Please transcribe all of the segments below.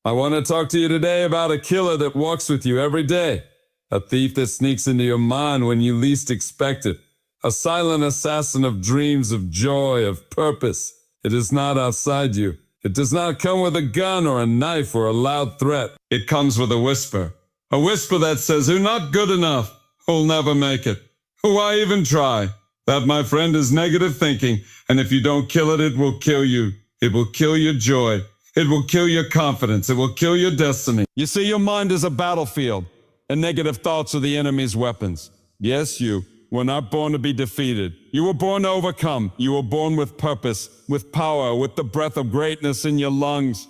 I want to talk to you today about a killer that walks with you every day. A thief that sneaks into your mind when you least expect it. A silent assassin of dreams, of joy, of purpose. It is not outside you. It does not come with a gun or a knife or a loud threat. It comes with a whisper. A whisper that says, "You're not good enough. Who'll never make it. Why even try?" That, my friend, is negative thinking. And if you don't kill it, it will kill you. It will kill your joy. It will kill your confidence. It will kill your destiny. You see, your mind is a battlefield, and negative thoughts are the enemy's weapons. Yes, you were not born to be defeated. You were born to overcome. You were born with purpose, with power, with the breath of greatness in your lungs.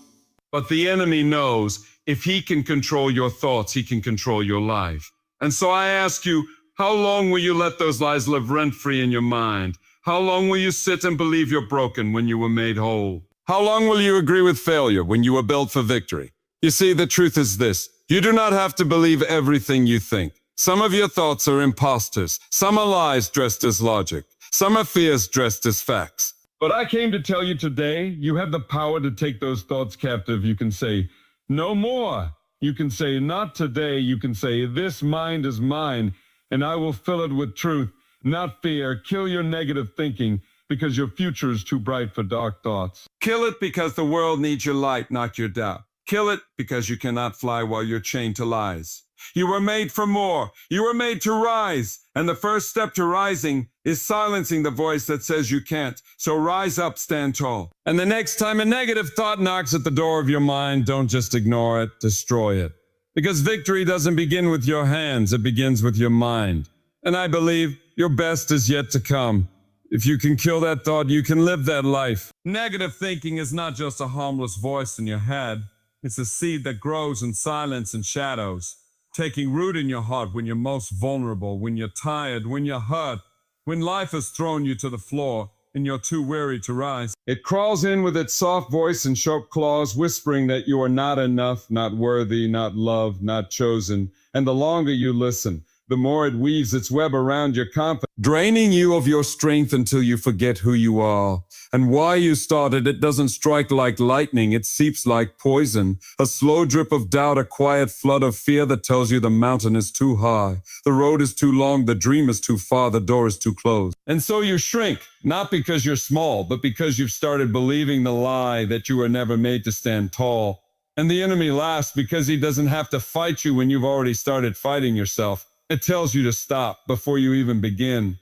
But the enemy knows if he can control your thoughts, he can control your life. And so I ask you, how long will you let those lies live rent-free in your mind? How long will you sit and believe you're broken when you were made whole? How long will you agree with failure when you were built for victory? You see, the truth is this. You do not have to believe everything you think. Some of your thoughts are imposters. Some are lies dressed as logic. Some are fears dressed as facts. But I came to tell you today, you have the power to take those thoughts captive. You can say, "No more." You can say, "Not today." You can say, "This mind is mine, and I will fill it with truth, not fear." Kill your negative thinking, because your future is too bright for dark thoughts. Kill it because the world needs your light, not your doubt. Kill it because you cannot fly while you're chained to lies. You were made for more. You were made to rise. And the first step to rising is silencing the voice that says you can't. So rise up, stand tall. And the next time a negative thought knocks at the door of your mind, don't just ignore it, destroy it. Because victory doesn't begin with your hands, it begins with your mind. And I believe your best is yet to come. If you can kill that thought, you can live that life. Negative thinking is not just a harmless voice in your head. It's a seed that grows in silence and shadows, taking root in your heart when you're most vulnerable, when you're tired, when you're hurt, when life has thrown you to the floor and you're too weary to rise. It crawls in with its soft voice and sharp claws, whispering that you are not enough, not worthy, not loved, not chosen. And the longer you listen, the more it weaves its web around your confidence, draining you of your strength until you forget who you are and why you started. It doesn't strike like lightning, it seeps like poison. A slow drip of doubt, a quiet flood of fear that tells you the mountain is too high, the road is too long, the dream is too far, the door is too closed. And so you shrink, not because you're small, but because you've started believing the lie that you were never made to stand tall. And the enemy laughs because he doesn't have to fight you when you've already started fighting yourself. It tells you to stop before you even begin.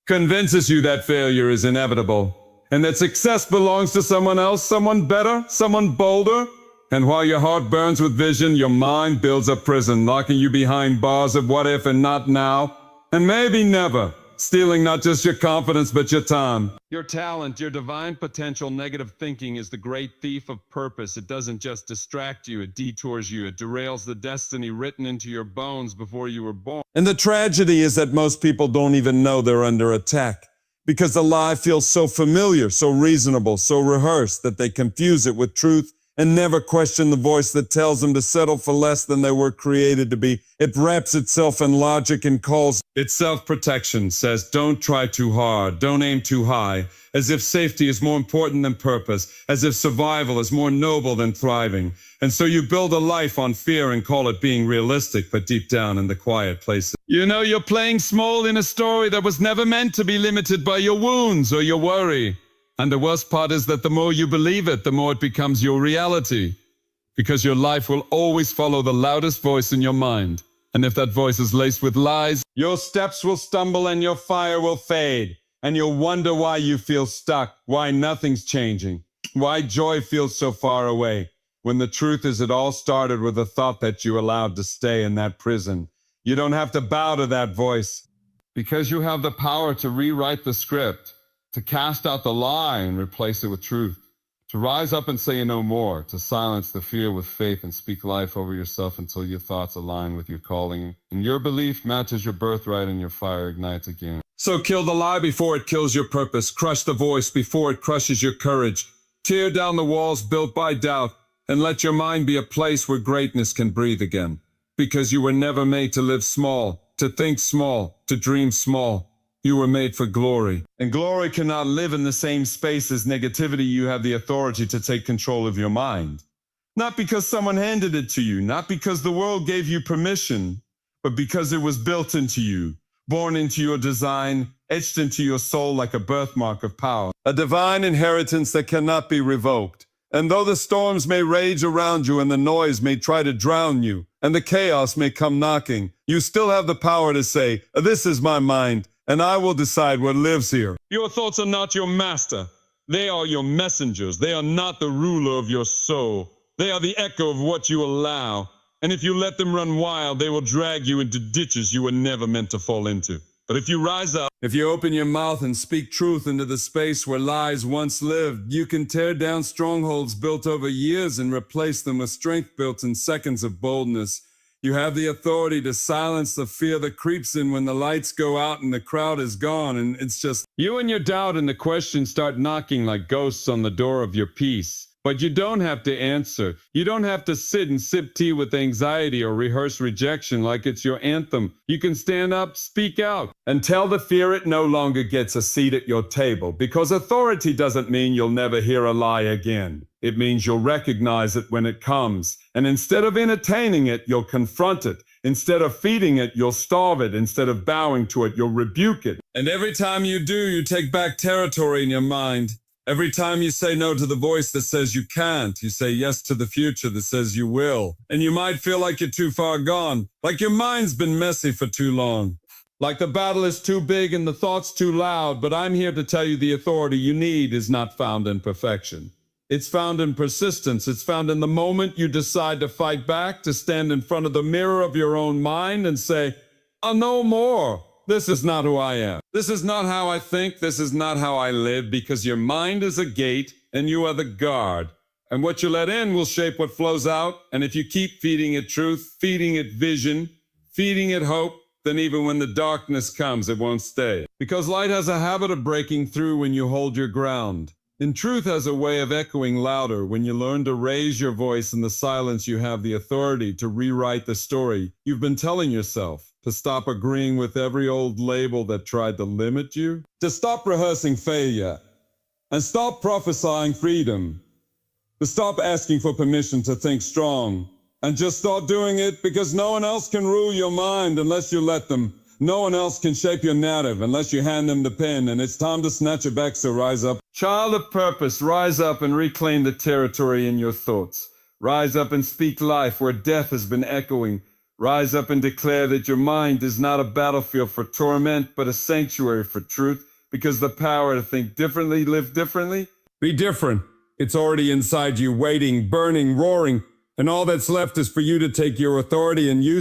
Convinces you that failure is inevitable and that success belongs to someone else, someone better, someone bolder. And while your heart burns with vision, your mind builds a prison, locking you behind bars of what if and not now, and maybe never, stealing not just your confidence but your time. Your talent, your divine potential. Negative thinking is the great thief of purpose. It doesn't just distract you, it detours you, it derails the destiny written into your bones before you were born. And the tragedy is that most people don't even know they're under attack, because the lie feels so familiar, so reasonable, so rehearsed that they confuse it with truth and never question the voice that tells them to settle for less than they were created to be. It wraps itself in logic and calls it self-protection, says don't try too hard, don't aim too high, as if safety is more important than purpose, as if survival is more noble than thriving. And so you build a life on fear and call it being realistic, but deep down in the quiet places, you know you're playing small in a story that was never meant to be limited by your wounds or your worry. And the worst part is that the more you believe it, the more it becomes your reality. Because your life will always follow the loudest voice in your mind. And if that voice is laced with lies, your steps will stumble and your fire will fade. And you'll wonder why you feel stuck, why nothing's changing, why joy feels so far away. When the truth is it all started with a thought that you allowed to stay in that prison. You don't have to bow to that voice. Because you have the power to rewrite the script. To cast out the lie and replace it with truth, to rise up and say no more, to silence the fear with faith and speak life over yourself until your thoughts align with your calling, and your belief matches your birthright and your fire ignites again. So kill the lie before it kills your purpose, crush the voice before it crushes your courage, tear down the walls built by doubt, and let your mind be a place where greatness can breathe again. Because you were never made to live small, to think small, to dream small. You were made for glory. And glory cannot live in the same space as negativity. You have the authority to take control of your mind. Not because someone handed it to you, not because the world gave you permission, but because it was built into you, born into your design, etched into your soul like a birthmark of power. A divine inheritance that cannot be revoked. And though the storms may rage around you and the noise may try to drown you, and the chaos may come knocking, you still have the power to say, "This is my mind, and I will decide what lives here." Your thoughts are not your master. They are your messengers. They are not the ruler of your soul. They are the echo of what you allow. And if you let them run wild, they will drag you into ditches you were never meant to fall into. But if you rise up, if you open your mouth and speak truth into the space where lies once lived, you can tear down strongholds built over years and replace them with strength built in seconds of boldness. You have the authority to silence the fear that creeps in when the lights go out and the crowd is gone, and it's just you and your doubt and the questions start knocking like ghosts on the door of your peace. But you don't have to answer. You don't have to sit and sip tea with anxiety or rehearse rejection like it's your anthem. You can stand up, speak out, and tell the fear it no longer gets a seat at your table. Because authority doesn't mean you'll never hear a lie again. It means you'll recognize it when it comes. And instead of entertaining it, you'll confront it. Instead of feeding it, you'll starve it. Instead of bowing to it, you'll rebuke it. And every time you do, you take back territory in your mind. Every time you say no to the voice that says you can't, you say yes to the future that says you will. And you might feel like you're too far gone, like your mind's been messy for too long, like the battle is too big and the thoughts too loud, but I'm here to tell you the authority you need is not found in perfection. It's found in persistence. It's found in the moment you decide to fight back, to stand in front of the mirror of your own mind and say, "I'll know more. This is not who I am. This is not how I think. This is not how I live," because your mind is a gate and you are the guard. And what you let in will shape what flows out. And if you keep feeding it truth, feeding it vision, feeding it hope, then even when the darkness comes, it won't stay. Because light has a habit of breaking through when you hold your ground. And truth has a way of echoing louder. When you learn to raise your voice in the silence, you have the authority to rewrite the story you've been telling yourself. To stop agreeing with every old label that tried to limit you. To stop rehearsing failure. And stop prophesying freedom. To stop asking for permission to think strong. And just start doing it because no one else can rule your mind unless you let them. No one else can shape your narrative unless you hand them the pen. And it's time to snatch it back, so rise up. Child of purpose, rise up and reclaim the territory in your thoughts. Rise up and speak life where death has been echoing. Rise up and declare that your mind is not a battlefield for torment, but a sanctuary for truth, because the power to think differently, live differently. Be different. It's already inside you, waiting, burning, roaring, and all that's left is for you to take your authority and use it.